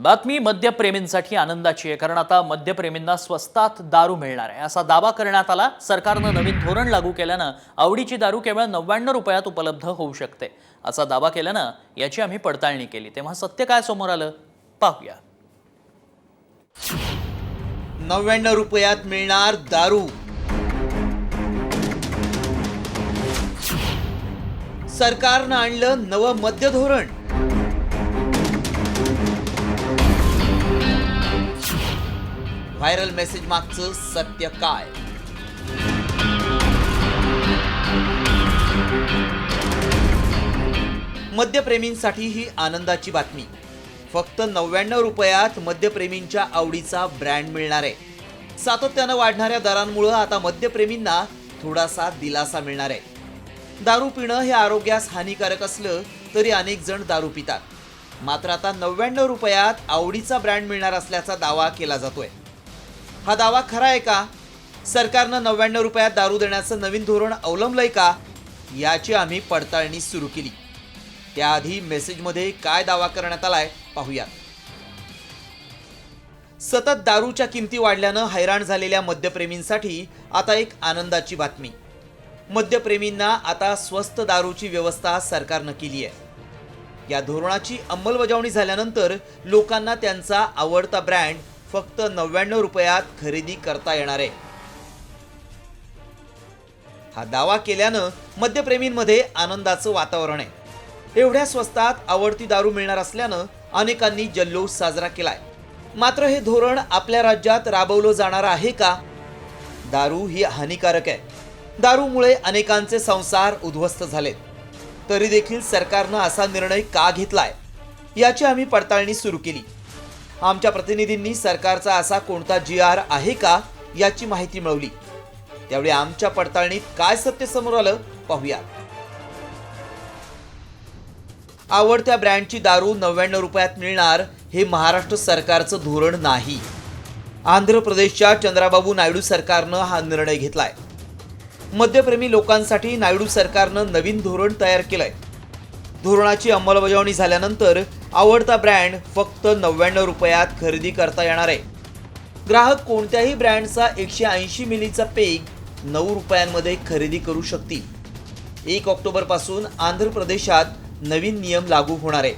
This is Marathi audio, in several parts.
बातमी मद्यप्रेमींसाठी आनंदाची आहे, कारण आता मद्यप्रेमींना स्वस्तात दारू मिळणार आहे असा दावा करण्यात आला। सरकारनं नवीन धोरण लागू केल्यानं आवडीची दारू केवळ 99 रुपयात उपलब्ध होऊ शकते असा दावा केल्यानं याची आम्ही पडताळणी केली, तेव्हा सत्य काय समोर आलं पाहूया। 99 रुपयात मिळणार दारू। सरकारनं आणलं नवं मद्य धोरण। व्हायरल मेसेज मागचं सत्य काय? मद्यप्रेमींसाठी ही आनंदाची बातमी। फक्त 99 रुपयात मद्यप्रेमींच्या आवडीचा ब्रँड मिळणार आहे। सातत्यानं वाढणाऱ्या दरांमुळे आता मद्यप्रेमींना थोडासा दिलासा मिळणार आहे। दारू पिणं हे आरोग्यास हानिकारक असलं तरी अनेक जण दारू पितात, मात्र आता 99 रुपयात आवडीचा ब्रँड मिळणार असल्याचा दावा केला जातोय। हा दावा खरा आहे का? सरकारनं 99 रुपयात दारू देण्याचं नवीन धोरण अवलंबलंय का? याची आम्ही पडताळणी सुरू केली। त्याआधी मेसेजमध्ये काय दावा करण्यात आलाय पाहूया। सतत दारूच्या किमती वाढल्यानं हैराण झालेल्या मद्यप्रेमींसाठी आता एक आनंदाची बातमी। मद्यप्रेमींना आता स्वस्त दारूची व्यवस्था सरकारनं केली आहे। या धोरणाची अंमलबजावणी झाल्यानंतर लोकांना त्यांचा आवडता ब्रँड फक्त 99 रुपयात खरेदी करता येणार आहे। हा दावा केल्यानं मद्यप्रेमींमध्ये आनंदाचं वातावरण आहे। एवढ्या स्वस्तात आवडती दारू मिळणार असल्यानं अनेकांनी जल्लोष साजरा केलाय। मात्र हे धोरण आपल्या राज्यात राबवलं जाणार आहे का? दारू ही हानिकारक आहे। दारूमुळे अनेकांचे संसार उद्ध्वस्त झालेत, तरी देखील सरकारनं असा निर्णय का घेतलाय याची आम्ही पडताळणी सुरू केली। आमच्या प्रतिनिधींनी सरकारचा असा कोणता GR आहे का याची माहिती मिळवली। त्यावेळी आमच्या पडताळणीत काय सत्य समोर आलं पाहूया। आवडत्या ब्रँडची दारू 99 रुपयात मिळणार हे महाराष्ट्र सरकारचं धोरण नाही। आंध्र प्रदेशच्या चंद्राबाबू नायडू सरकारनं हा निर्णय घेतलाय। मद्यप्रेमी लोकांसाठी नायडू सरकारनं नवीन धोरण तयार केलंय। धोरणाची अंमलबजावणी झाल्यानंतर आवडता ब्रँड फक्त 99 रुपयात खरेदी करता येणार आहे। ग्राहक कोणत्याही ब्रँडचा 180 मिलीचा पेग 9 रुपयांमध्ये खरेदी करू शकतील। 1 ऑक्टोबर पासून आंध्र प्रदेशात नवीन नियम लागू होणार आहे।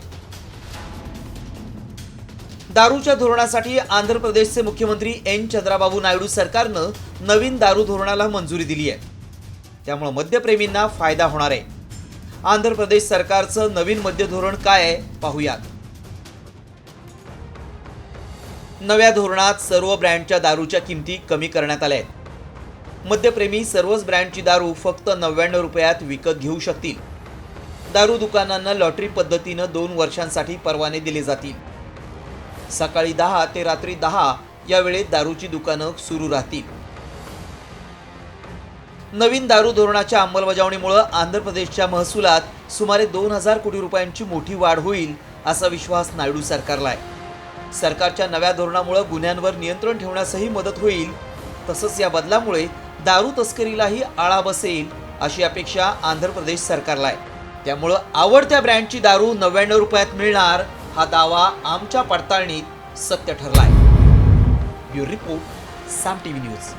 दारूच्या धोरणासाठी आंध्र प्रदेशचे मुख्यमंत्री एन चंद्राबाबू नायडू सरकारनं नवीन दारू धोरणाला मंजुरी दिली आहे। त्यामुळे मद्यप्रेमींना फायदा होणार आहे। आंध्र प्रदेश सरकारचं नवीन मद्य धोरण काय आहे पाहूयात। नव्या धोरणात सर्व ब्रँडच्या दारूच्या किमती कमी करण्यात आल्या आहेत। मद्यप्रेमी सर्वच ब्रँडची दारू फक्त 99 रुपयात विकत घेऊ शकतील। दारू दुकानांना लॉटरी पद्धतीनं 2 वर्षांसाठी परवाने दिले जातील। सकाळी 10 ते रात्री 10 या वेळेत दारूची दुकानं सुरू राहतील। नवीन दारू धोरणाच्या अंमलबजावणीमुळे आंध्र प्रदेशच्या महसुलात सुमारे 2000 कोटी रुपयांची मोठी वाढ होईल असा विश्वास नायडू सरकारला आहे। सरकारच्या नव्या धोरणामुळे गुन्ह्यांवर नियंत्रण ठेवण्यासही मदत होईल, तसंच या बदलामुळे दारू तस्करीलाही आळा बसेल अशी अपेक्षा आंध्र प्रदेश सरकारला आहे। त्यामुळे आवडत्या ब्रँडची दारू 99 रुपयात मिळणार हा दावा आमच्या पडताळणीत सत्य ठरलाय। ब्युरो रिपोर्ट, साम टीव्ही न्यूज।